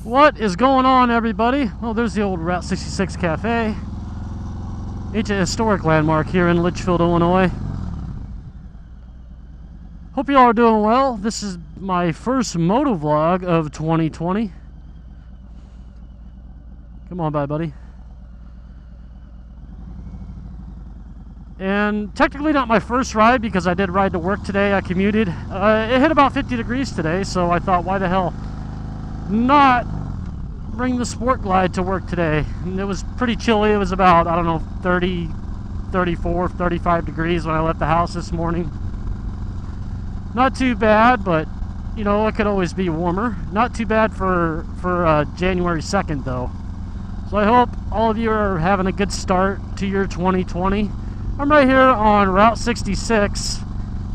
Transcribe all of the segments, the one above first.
What is going on, everybody? Well, there's the old Route 66 Cafe. It's a historic landmark here in Litchfield, Illinois. Hope you all are doing well. This is my first moto vlog of 2020. Come on by, buddy. And technically not my first ride because I did ride to work today. I commuted. It hit about 50 degrees today, so I thought, why the hell not bring the Sport Glide to work today. And it was pretty chilly. It was about, I don't know, 30, 34, 35 degrees when I left the house this morning. Not too bad, but you know, it could always be warmer. Not too bad for January 2nd though. So I hope all of you are having a good start to your 2020. I'm right here on Route 66,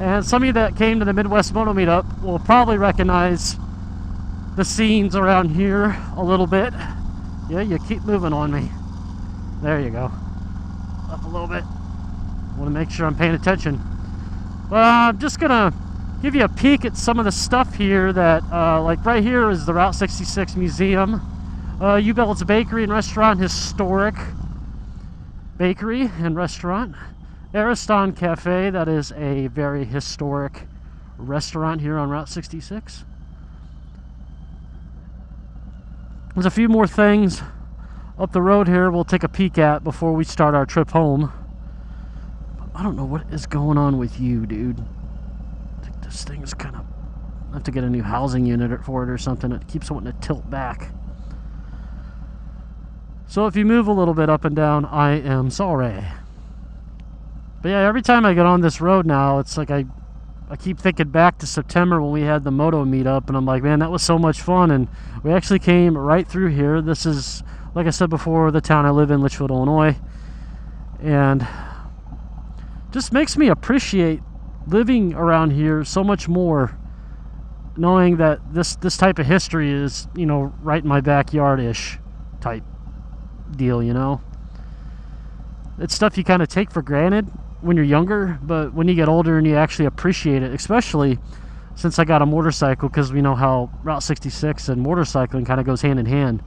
and some of you that came to the Midwest Moto Meetup will probably recognize the scenes around here a little bit. Yeah, you keep moving on me. There you go. Up a little bit. Want to make sure I'm paying attention. But I'm just gonna give you a peek at some of the stuff here that, like right here is the Route 66 Museum. U-Belt's Bakery and Restaurant, historic bakery and restaurant. Ariston Cafe, that is a very historic restaurant here on Route 66. There's a few more things up the road here we'll take a peek at before we start our trip home. I don't know what is going on with you, dude. I think this thing's kind of... I have to get a new housing unit for it or something. It keeps wanting to tilt back. So if you move a little bit up and down, I am sorry. But yeah, every time I get on this road now, it's like I keep thinking back to September when we had the moto meetup, and I'm like, man, that was so much fun. And we actually came right through here. This is, like I said before, the town I live in, Litchfield, Illinois. And just makes me appreciate living around here so much more, knowing that this type of history is, you know, right in my backyard-ish type deal, you know. It's stuff you kind of take for granted when you're younger, but when you get older and you actually appreciate it, especially since I got a motorcycle, because we know how Route 66 and motorcycling kind of goes hand in hand.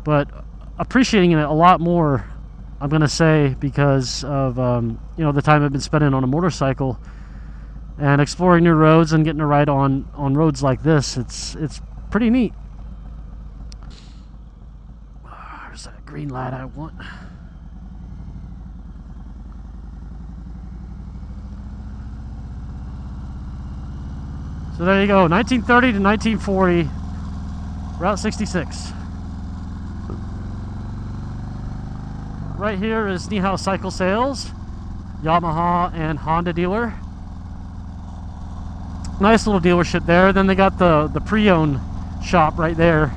But appreciating it a lot more, I'm going to say, because of you know, the time I've been spending on a motorcycle and exploring new roads and getting to ride on roads like this. It's pretty neat. There's that green light I want. So there you go, 1930 to 1940, Route 66. Right here is Niehaus Cycle Sales, Yamaha and Honda dealer. Nice little dealership there. Then they got the pre-owned shop right there,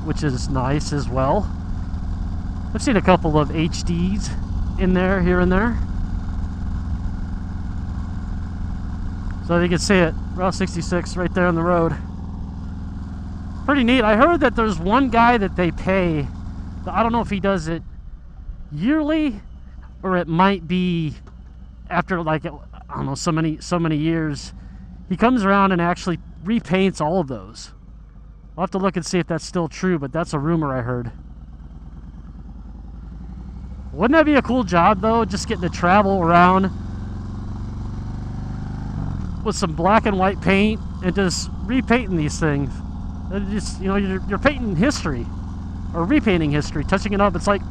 which is nice as well. I've seen a couple of HDs in there, here and there. So you can see it, Route 66 right there on the road. Pretty neat. I heard that there's one guy that they pay. I don't know if he does it yearly or it might be after, like, I don't know, so many years. He comes around and actually repaints all of those. I'll have to look and see if that's still true, but that's a rumor I heard. Wouldn't that be a cool job though, just getting to travel around with some black and white paint and just repainting these things? And just, you know, you're painting history or repainting history, touching it up. It's like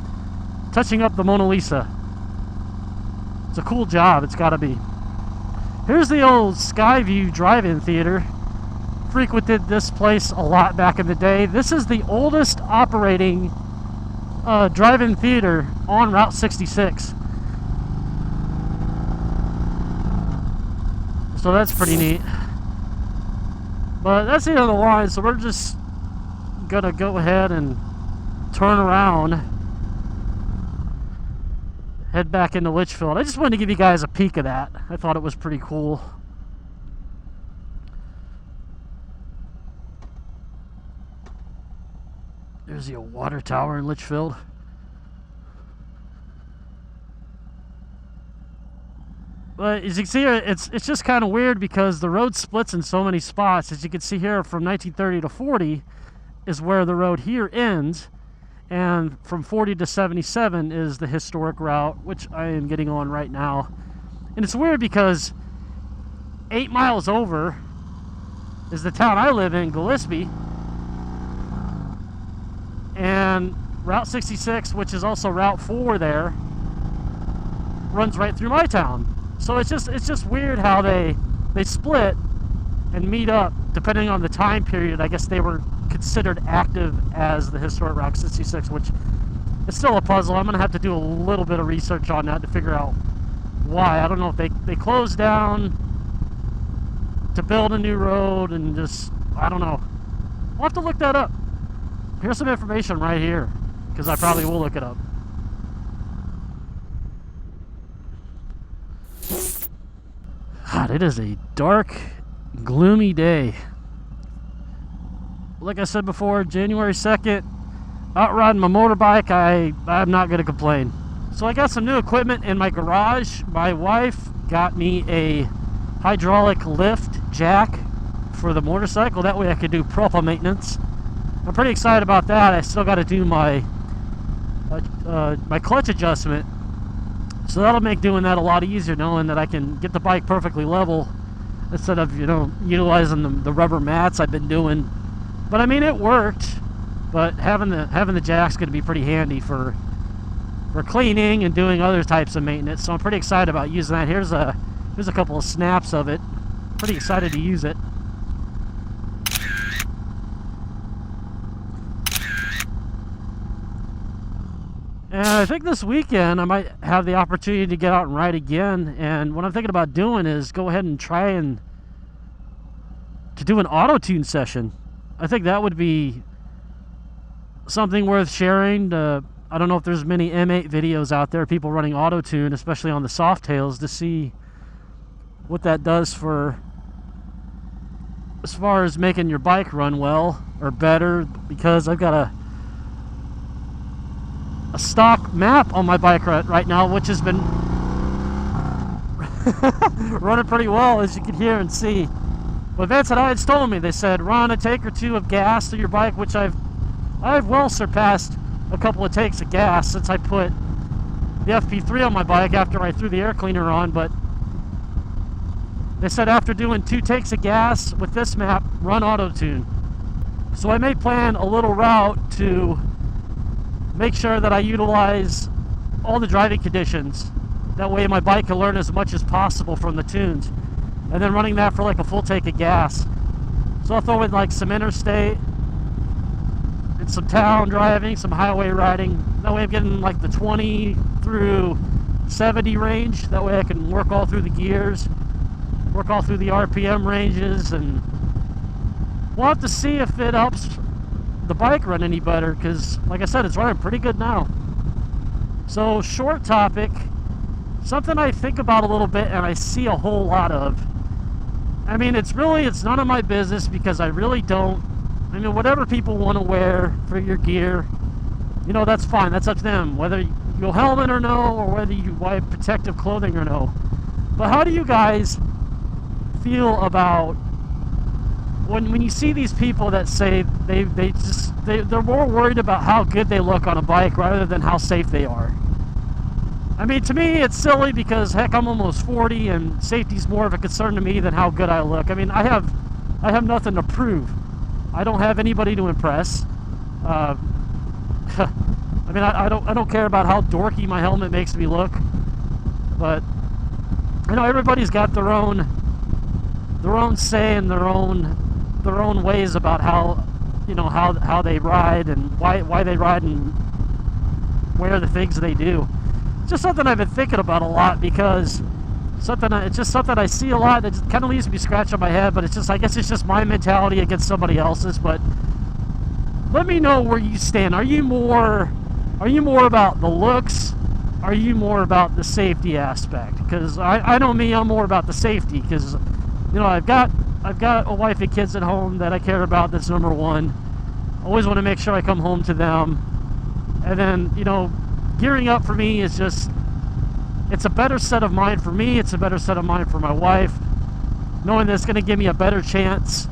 touching up the Mona Lisa. It's a cool job. It's got to be. Here's the old Skyview drive-in theater. Frequented this place a lot back in the day. This is the oldest operating drive-in theater on Route 66. So that's pretty neat. But that's the end of the line, so we're just gonna go ahead and turn around, head back into Litchfield. I just wanted to give you guys a peek of that. I thought it was pretty cool. There's the old water tower in Litchfield. But as you can see here, it's just kind of weird because the road splits in so many spots. As you can see here, from 1930 to 40, is where the road here ends, and from 40 to 77 is the historic route, which I am getting on right now. And it's weird because 8 miles over is the town I live in, Gillespie, and Route 66, which is also Route 4 there, runs right through my town. So it's just weird how they split and meet up depending on the time period. I guess they were considered active as the historic Route 66, which is still a puzzle. I'm gonna have to do a little bit of research on that to figure out why. I don't know if they closed down to build a new road, and just, I don't know. We'll have to look that up. Here's some information right here, because I probably will look it up. God, it is a dark, gloomy day. Like I said before, January 2nd, out riding my motorbike. I'm not going to complain. So I got some new equipment in my garage. My wife got me a hydraulic lift jack for the motorcycle. That way I could do proper maintenance. I'm pretty excited about that. I still got to do my my clutch adjustment. So that'll make doing that a lot easier, knowing that I can get the bike perfectly level instead of, you know, utilizing the rubber mats I've been doing. But I mean, it worked. But having the jack's going to be pretty handy for cleaning and doing other types of maintenance. So I'm pretty excited about using that. Here's a couple of snaps of it. Pretty excited to use it. And I think this weekend I might have the opportunity to get out and ride again. And what I'm thinking about doing is go ahead and try to do an auto-tune session. I think that would be something worth sharing. I don't know if there's many M8 videos out there, people running auto-tune, especially on the Softails, to see what that does for, as far as making your bike run well or better. Because I've got a stock map on my bike right now, which has been running pretty well, as you can hear and see. But Vince and I had told me, they said, run a take or two of gas to your bike, which I've well surpassed a couple of takes of gas since I put the FP3 on my bike after I threw the air cleaner on. But they said after doing 2 takes of gas with this map, run auto-tune. So I may plan a little route to make sure that I utilize all the driving conditions. That way my bike can learn as much as possible from the tunes. And then running that for like a full take of gas. So I'll throw in like some interstate and some town driving, some highway riding. That way I'm getting like the 20 through 70 range. That way I can work all through the gears, work all through the RPM ranges, and we'll have to see if it helps the bike run any better, because like I said, it's running pretty good now. So, short topic, something I think about a little bit and I see a whole lot of. I mean, it's none of my business, because I really don't. I mean, whatever people want to wear for your gear, you know, that's fine. That's up to them, whether you go helmet or no, or whether you wear protective clothing or no. But how do you guys feel about when you see these people that say they're more worried about how good they look on a bike rather than how safe they are? I mean, to me, it's silly, because heck, I'm almost 40, and safety's more of a concern to me than how good I look. I mean, I have nothing to prove. I don't have anybody to impress. I mean, I don't care about how dorky my helmet makes me look. But you know, everybody's got their own say and their own ways about how, you know, how they ride and why they ride and wear the things they do. It's just something I've been thinking about a lot, because it's just something I see a lot that kind of leaves me scratching my head. But it's just, I guess it's just my mentality against somebody else's. But let me know where you stand. Are you more about the looks? Are you more about the safety aspect? Because I know me, I'm more about the safety, because you know, I've got a wife and kids at home that I care about. That's number one. I always want to make sure I come home to them. And then, you know, gearing up for me is just, it's a better set of mind for me. It's a better set of mind for my wife, knowing that it's going to give me a better chance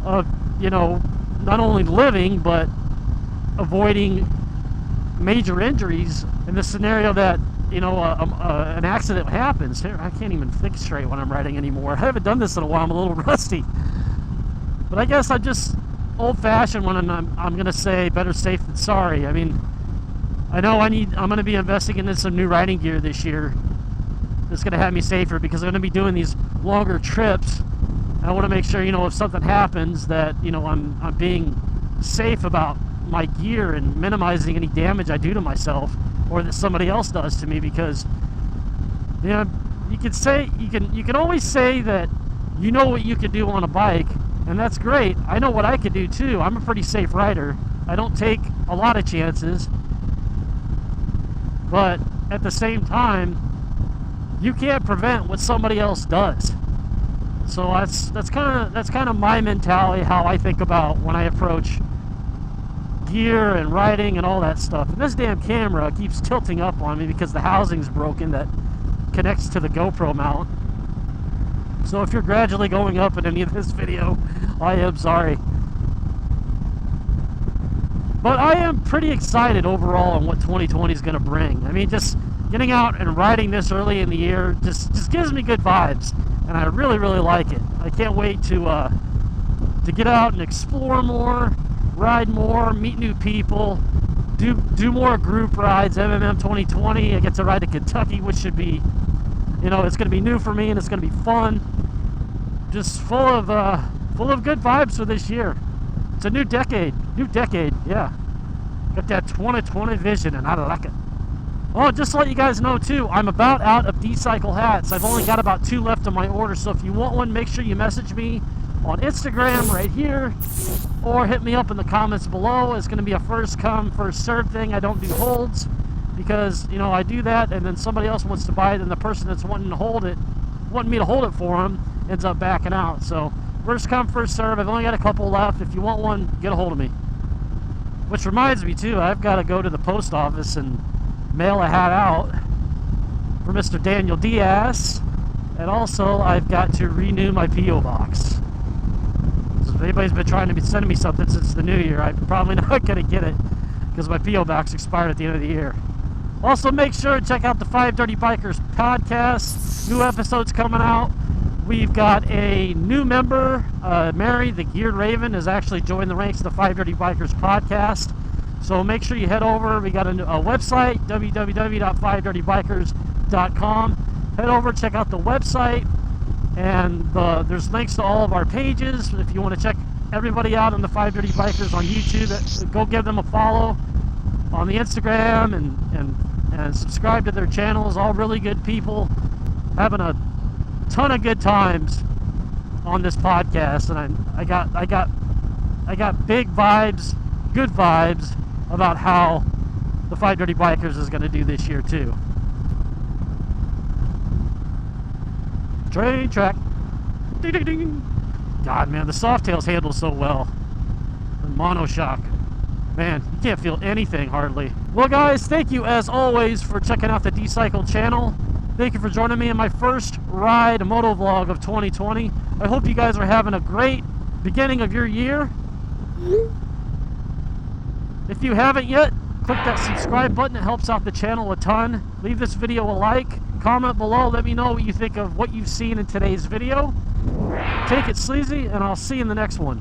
of, you know, not only living, but avoiding major injuries in the scenario that, you know, an accident happens. Here, I can't even think straight when I'm riding anymore. I haven't done this in a while. I'm a little rusty. But I guess I'm just old-fashioned when I'm going to say better safe than sorry. I mean, I know I'm going to be investing in some new riding gear this year that's going to have me safer, because I'm going to be doing these longer trips. I want to make sure, you know, if something happens, that, you know, I'm being safe about my gear and minimizing any damage I do to myself or that somebody else does to me. Because, you know, you can always say that you know what you can do on a bike, and that's great. I know what I can do too. I'm a pretty safe rider. I don't take a lot of chances, but at the same time, you can't prevent what somebody else does. So that's kind of my mentality, how I think about when I approach gear and riding and all that stuff. And this damn camera keeps tilting up on me because the housing's broken that connects to the GoPro mount. So if you're gradually going up in any of this video, I am sorry. But I am pretty excited overall on what 2020 is going to bring. I mean, just getting out and riding this early in the year just gives me good vibes, and I really, really like it. I can't wait to get out and explore more, ride more, meet new people, do more group rides. MMM 2020, I get to ride to Kentucky, which should be, you know, it's going to be new for me, and it's going to be fun. Just full of good vibes for this year. It's a new decade, yeah. Got that 2020 vision, and I like it. Oh, just to let you guys know too, I'm about out of Decycle hats. I've only got about 2 left on my order, so if you want one, make sure you message me on Instagram right here, or hit me up in the comments below. It's going to be a first come, first serve thing. I don't do holds, because, you know, I do that and then somebody else wants to buy it, and the person that's wanting me to hold it for them ends up backing out. So first come, first serve. I've only got a couple left. If you want one, get a hold of me. Which reminds me too, I've got to go to the post office and mail a hat out for Mr. Daniel Diaz, and also I've got to renew my P.O. box. So if anybody's been trying to be sending me something since the new year, I'm probably not going to get it, because my P.O. box expired at the end of the year. Also, make sure to check out the 5 Dirty Bikers podcast. New episodes coming out. We've got a new member, Mary, the Geared Raven, has actually joined the ranks of the 5 Dirty Bikers podcast. So make sure you head over. We got a website, www.5dirtybikers.com. Head over, check out the website, and there's links to all of our pages. If you want to check everybody out on the 5 Dirty Bikers on YouTube, go give them a follow on the Instagram, and subscribe to their channels. All really good people, having a ton of good times on this podcast, and I got big vibes, good vibes about how the 5 Dirty Bikers is going to do this year too. Train track. Ding, ding, ding. God, man, the Softails handle so well. The monoshock, man, you can't feel anything hardly. Well, guys, thank you as always for checking out the Decycle channel. Thank you for joining me in my first ride moto vlog of 2020. I hope you guys are having a great beginning of your year. If you haven't yet, click that subscribe button. It helps out the channel a ton. Leave this video a like. Comment below. Let me know what you think of what you've seen in today's video. Take it sleazy, and I'll see you in the next one.